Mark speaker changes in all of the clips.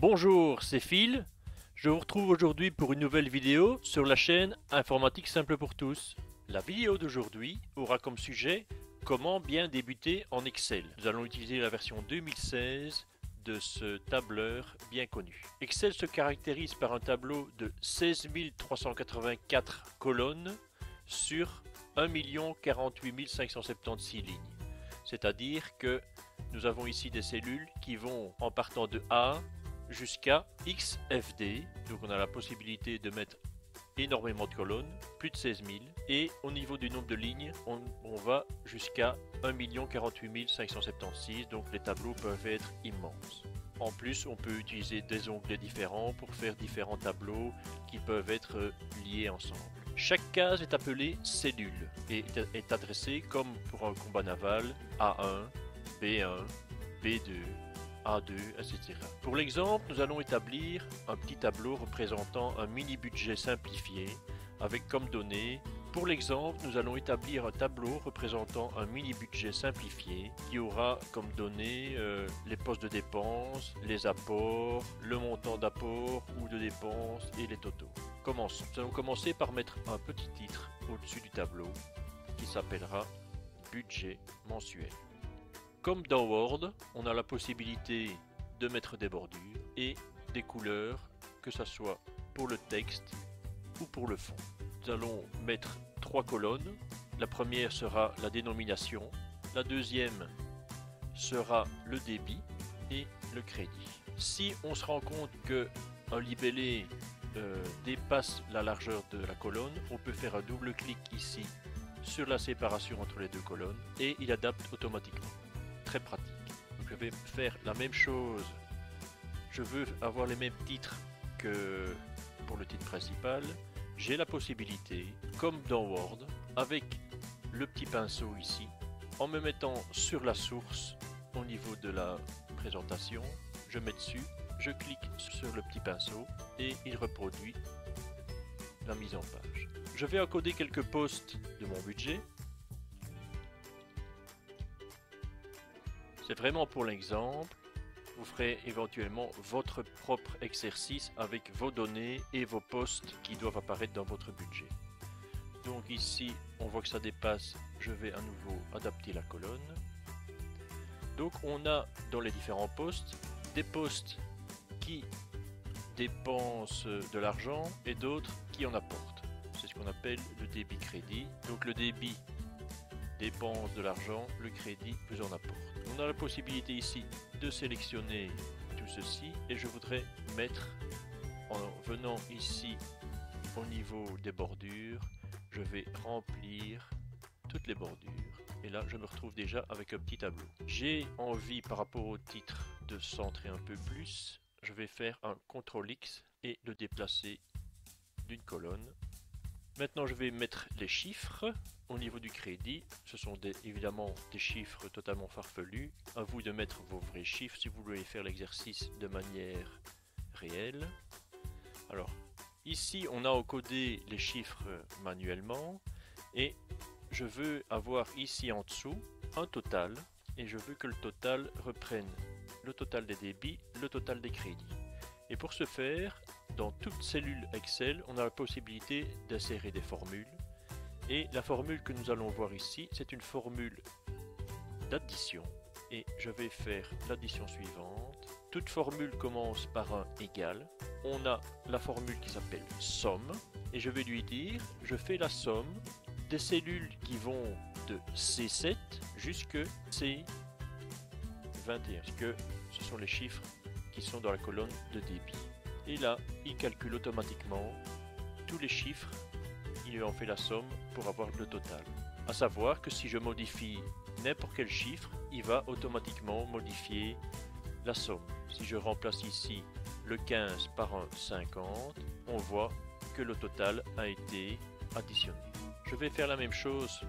Speaker 1: Bonjour, c'est Phil. Je vous retrouve aujourd'hui pour une nouvelle vidéo sur la chaîne Informatique Simple pour tous. La vidéo d'aujourd'hui aura comme sujet comment bien débuter en Excel. Nous allons utiliser la version 2016 de ce tableur bien connu. Excel se caractérise par un tableau de 16 384 colonnes sur 1 48 576 lignes. C'est-à-dire que nous avons ici des cellules qui vont en partant de A jusqu'à XFD, donc on a la possibilité de mettre énormément de colonnes, plus de 16 000, et au niveau du nombre de lignes, on va jusqu'à 1 48 576, donc les tableaux peuvent être immenses. En plus, on peut utiliser des onglets différents pour faire différents tableaux qui peuvent être liés ensemble. Chaque case est appelée cellule et est adressée comme pour un combat naval A1, B1, B2, A2, etc. Pour l'exemple, nous allons établir un petit tableau représentant un mini-budget simplifié avec comme données. Pour l'exemple, nous allons établir un tableau représentant un mini-budget simplifié qui aura comme données les postes de dépenses, les apports, le montant d'apport ou de dépenses et les totaux. Commençons. Nous allons commencer par mettre un petit titre au-dessus du tableau qui s'appellera budget mensuel. Comme dans Word, on a la possibilité de mettre des bordures et des couleurs, que ce soit pour le texte ou pour le fond. Nous allons mettre 3 colonnes. La première sera la dénomination, la deuxième sera le débit et le crédit. Si on se rend compte qu'un libellé dépasse la largeur de la colonne, on peut faire un double clic ici sur la séparation entre les deux colonnes et il adapte automatiquement. Très pratique. Donc je vais faire la même chose. Je veux avoir les mêmes titres que pour le titre principal. J'ai la possibilité, comme dans Word, avec le petit pinceau ici, en me mettant sur la source au niveau de la présentation, je mets dessus, je clique sur le petit pinceau et il reproduit la mise en page. Je vais encoder quelques postes de mon budget. C'est vraiment pour l'exemple. Vous ferez éventuellement votre propre exercice avec vos données et vos postes qui doivent apparaître dans votre budget. Donc ici, on voit que ça dépasse. Je vais à nouveau adapter la colonne. Donc on a dans les différents postes, des postes qui dépensent de l'argent et d'autres qui en apportent. C'est ce qu'on appelle le débit crédit. Donc le débit dépense de l'argent, le crédit vous en apporte. On a la possibilité ici de sélectionner tout ceci et je voudrais mettre, en venant ici au niveau des bordures, je vais remplir toutes les bordures et là je me retrouve déjà avec un petit tableau. J'ai envie par rapport au titre de centrer un peu plus, je vais faire un CTRL X et le déplacer d'une colonne. Maintenant je vais mettre les chiffres au niveau du crédit. Ce sont évidemment des chiffres totalement farfelus. À vous de mettre vos vrais chiffres si vous voulez faire l'exercice de manière réelle. Alors ici on a encodé les chiffres manuellement et je veux avoir ici en dessous un total et je veux que le total reprenne le total des débits, le total des crédits. Et pour ce faire, dans toute cellule Excel, on a la possibilité d'insérer des formules. Et la formule que nous allons voir ici, c'est une formule d'addition. Et je vais faire l'addition suivante. Toute formule commence par un égal. On a la formule qui s'appelle somme. Et je vais lui dire, je fais la somme des cellules qui vont de C7 jusqu'à C21. Parce que ce sont les chiffres qui sont dans la colonne de débit. Et là, il calcule automatiquement tous les chiffres, il en fait la somme pour avoir le total. À savoir que si je modifie n'importe quel chiffre, il va automatiquement modifier la somme. Si je remplace ici le 15 par un 50, on voit que le total a été additionné. Je vais faire la même chose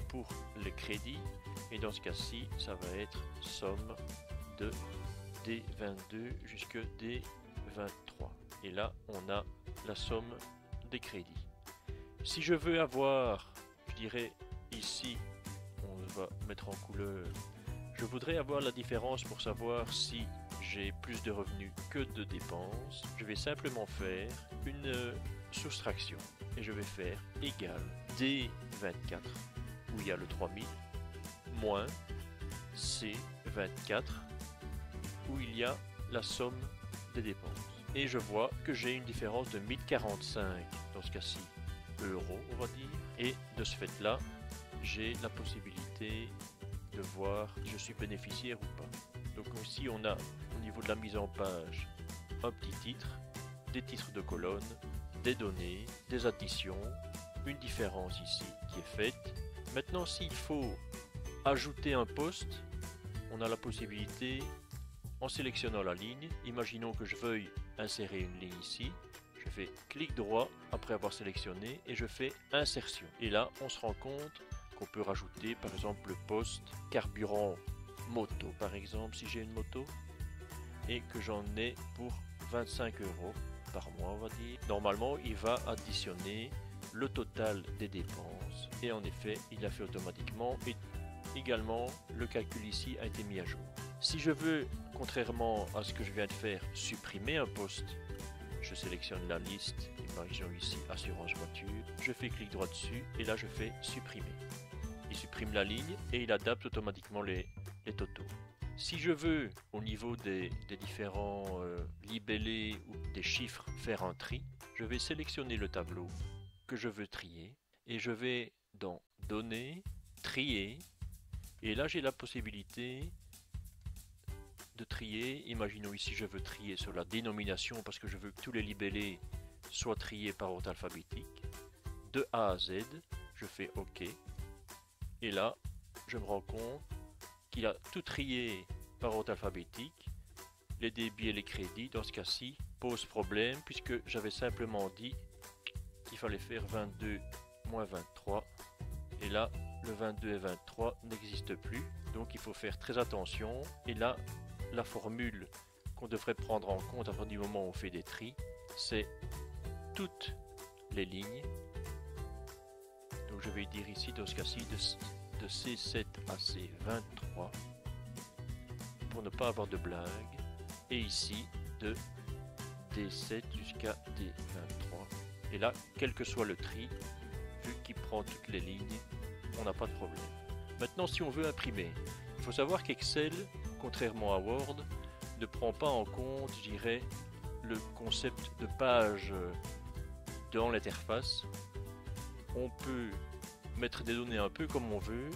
Speaker 1: pour les crédits et dans ce cas-ci, ça va être somme de D22 jusqu'à D23. Et là, on a la somme des crédits. Si je veux avoir, je dirais ici, on va mettre en couleur, je voudrais avoir la différence pour savoir si j'ai plus de revenus que de dépenses, je vais simplement faire une soustraction. Et je vais faire égal D24, où il y a le 3000, moins C24, où il y a la somme des dépenses. Et je vois que j'ai une différence de 1045, dans ce cas-ci, euros, on va dire. Et de ce fait-là, j'ai la possibilité de voir si je suis bénéficiaire ou pas. Donc ici, on a, au niveau de la mise en page, un petit titre, des titres de colonne, des données, des additions, une différence ici qui est faite. Maintenant, s'il faut ajouter un poste, on a la possibilité, en sélectionnant la ligne, imaginons que je veuille insérer une ligne ici, je fais clic droit après avoir sélectionné et je fais insertion. Et là, on se rend compte qu'on peut rajouter par exemple le poste carburant moto, par exemple, si j'ai une moto, et que j'en ai pour 25 euros par mois, on va dire. Normalement, il va additionner le total des dépenses et en effet, il l'a fait automatiquement et également le calcul ici a été mis à jour. Si je veux, contrairement à ce que je viens de faire, supprimer un poste, je sélectionne la liste, imaginons ici assurance voiture, je fais clic droit dessus et là je fais supprimer. Il supprime la ligne et il adapte automatiquement les totaux. Si je veux, au niveau des différents libellés ou des chiffres, faire un tri, je vais sélectionner le tableau que je veux trier et je vais dans Données, Trier, et là j'ai la possibilité de trier. Imaginons ici je veux trier sur la dénomination parce que je veux que tous les libellés soient triés par ordre alphabétique. De A à Z, je fais OK. Et là, je me rends compte qu'il a tout trié par ordre alphabétique. Les débits et les crédits, dans ce cas-ci, posent problème puisque j'avais simplement dit qu'il fallait faire 22 moins 23. Et là, le 22 et 23 n'existent plus. Donc il faut faire très attention. Et là, la formule qu'on devrait prendre en compte à partir du moment où on fait des tris, c'est toutes les lignes. Donc je vais dire ici, dans ce cas-ci, de C7 à C23 pour ne pas avoir de blague. Et ici, de D7 jusqu'à D23. Et là, quel que soit le tri, vu qu'il prend toutes les lignes, on n'a pas de problème. Maintenant, si on veut imprimer, il faut savoir qu'Excel, contrairement à Word, ne prend pas en compte, je dirais, le concept de page dans l'interface. On peut mettre des données un peu comme on veut,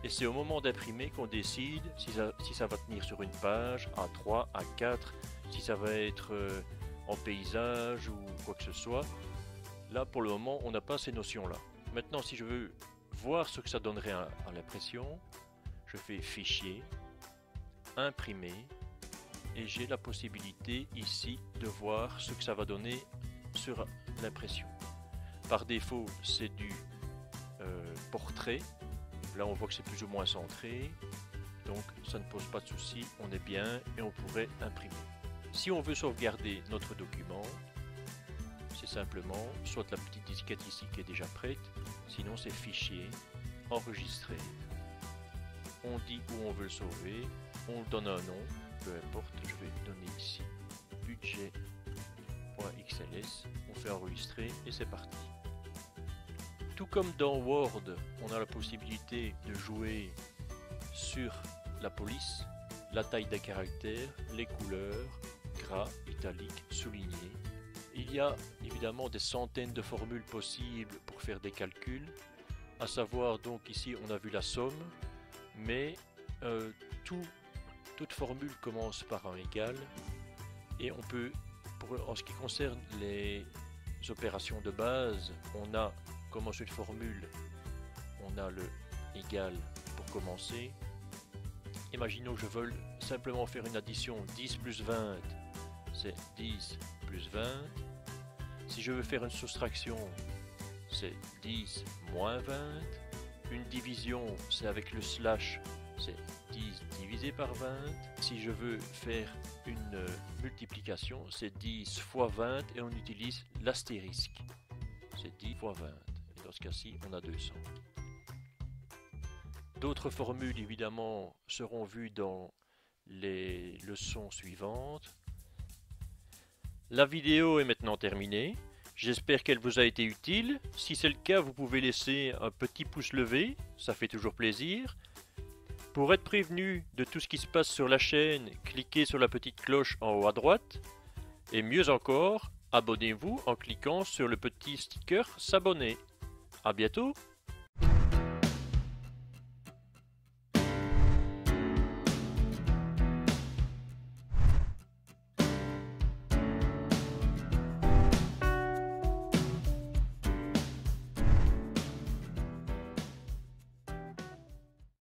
Speaker 1: et c'est au moment d'imprimer qu'on décide si ça va tenir sur une page, A3, A4, si ça va être en paysage ou quoi que ce soit. Là, pour le moment, on n'a pas ces notions-là. Maintenant, si je veux voir ce que ça donnerait à l'impression, je fais Fichier, Imprimer, et j'ai la possibilité ici de voir ce que ça va donner sur l'impression. Par défaut, c'est du portrait. Là, on voit que c'est plus ou moins centré, donc ça ne pose pas de souci, on est bien et on pourrait imprimer. Si on veut sauvegarder notre document, c'est simplement soit la petite disquette ici qui est déjà prête, sinon c'est Fichier, Enregistrer. On dit où on veut le sauver, on donne un nom, peu importe, je vais donner ici budget.xls, on fait enregistrer et c'est parti. Tout comme dans Word, on a la possibilité de jouer sur la police, la taille des caractères, les couleurs, gras, italique, souligné. Il y a évidemment des centaines de formules possibles pour faire des calculs, à savoir donc ici on a vu la somme, mais toute formule commence par un égal et on peut, en ce qui concerne les opérations de base, on a comme ensuite formule, on a le égal pour commencer. Imaginons que je veuille simplement faire une addition 10 plus 20, c'est 10 plus 20. Si je veux faire une soustraction, c'est 10 moins 20. Une division, c'est avec le slash, c'est 10 divisé par 20. Si je veux faire une multiplication, c'est 10 fois 20 et on utilise l'astérisque. C'est 10 fois 20. Et dans ce cas-ci, on a 200. D'autres formules, évidemment, seront vues dans les leçons suivantes. La vidéo est maintenant terminée. J'espère qu'elle vous a été utile. Si c'est le cas, vous pouvez laisser un petit pouce levé, ça fait toujours plaisir. Pour être prévenu de tout ce qui se passe sur la chaîne, cliquez sur la petite cloche en haut à droite. Et mieux encore, abonnez-vous en cliquant sur le petit sticker s'abonner. À bientôt!